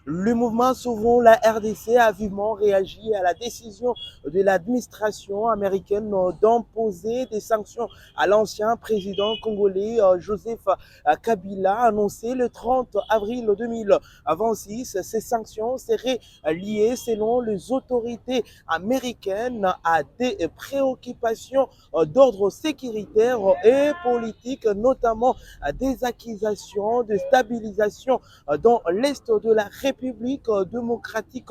Le mouvement Sauvons la RDC a vivement réagi à la décision de l'administration américaine d'imposer des sanctions à l'ancien président congolais Joseph Kabila, annoncé le 30 avril 2026. Ces sanctions seraient liées, selon les autorités américaines, à des préoccupations d'ordre sécuritaire et politique, notamment à des accusations de stabilisation dans l'est de la République démocratique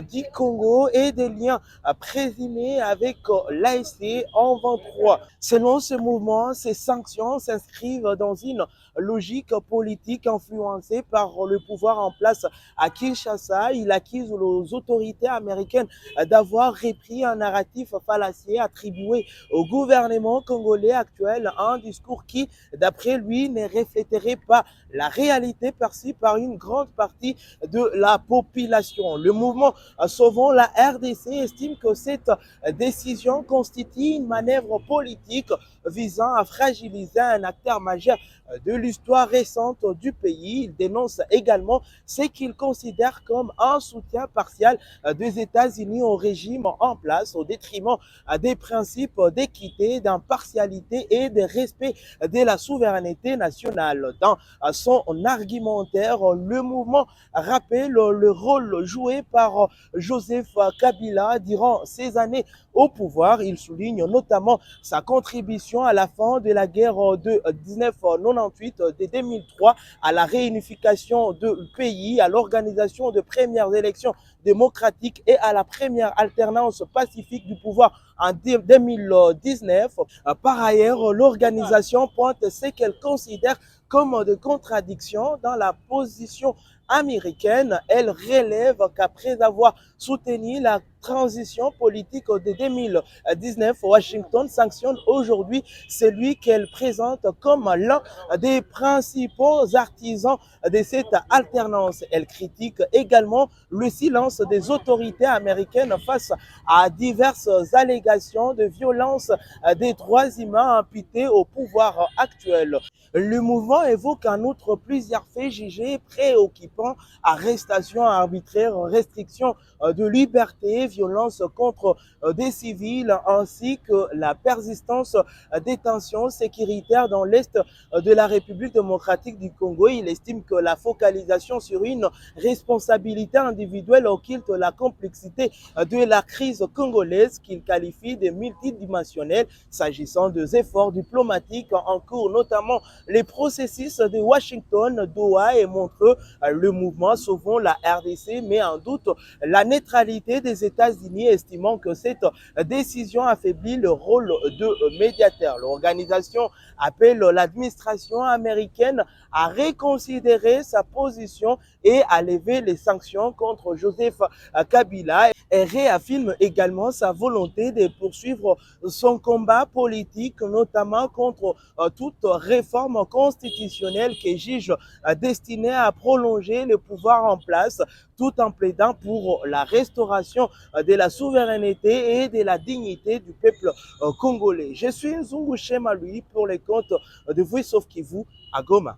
du Congo et des liens présumés avec l'ASC en 23. Selon ce mouvement, ces sanctions s'inscrivent dans une logique politique influencée par le pouvoir en place à Kinshasa. Il accuse les autorités américaines d'avoir repris un narratif fallacieux attribué au gouvernement congolais actuel, un discours qui, d'après lui, ne reflèterait pas la réalité perçue par une grande partie de la population. Le mouvement Sauvons la RDC estime que cette décision constitue une manœuvre politique visant à fragiliser un acteur majeur de l'histoire récente du pays. Il dénonce également ce qu'il considère comme un soutien partial des États-Unis au régime en place au détriment des principes d'équité, d'impartialité et de respect de la souveraineté nationale. Dans son argumentaire, le mouvement rappelle le rôle joué par Joseph Kabila durant ses années au pouvoir. Il souligne notamment sa contribution à la fin de la guerre de 1998 de 2003, à la réunification du pays, à l'organisation de premières élections démocratiques et à la première alternance pacifique du pouvoir en 2019. Par ailleurs, l'organisation pointe ce qu'elle considère comme des contradictions dans la position américaine. Elle relève qu'après avoir soutenu la transition politique de 2019, Washington sanctionne aujourd'hui celui qu'elle présente comme l'un des principaux artisans de cette alternance. Elle critique également le silence des autorités américaines face à diverses allégations de violence des droits humains imputées au pouvoir actuel. Le mouvement évoque en outre plusieurs faits jugés préoccupants: arrestations arbitraires, restrictions de liberté, violences contre des civils, ainsi que la persistance des tensions sécuritaires dans l'est de la République démocratique du Congo. Il estime que la focalisation sur une responsabilité individuelle occulte la complexité de la crise congolaise, qu'il qualifie de multidimensionnelle. S'agissant des efforts diplomatiques en cours, notamment les processus de Washington, Doha et Montreux, le mouvement Sauvons la RDC met en doute la neutralité des États-Unis, estimant que cette décision affaiblit le rôle de médiateur. L'organisation appelle l'administration américaine à reconsidérer sa position et à lever les sanctions contre Joseph Kabila, et réaffirme également sa volonté de poursuivre son combat politique, notamment contre toute réforme constitutionnelle qui juge destinée à prolonger le pouvoir en place, tout en plaidant pour la restauration de la souveraineté et de la dignité du peuple congolais. Je suis Nzungu Chema, lui, pour les comptes de Voice of Kivu à Goma.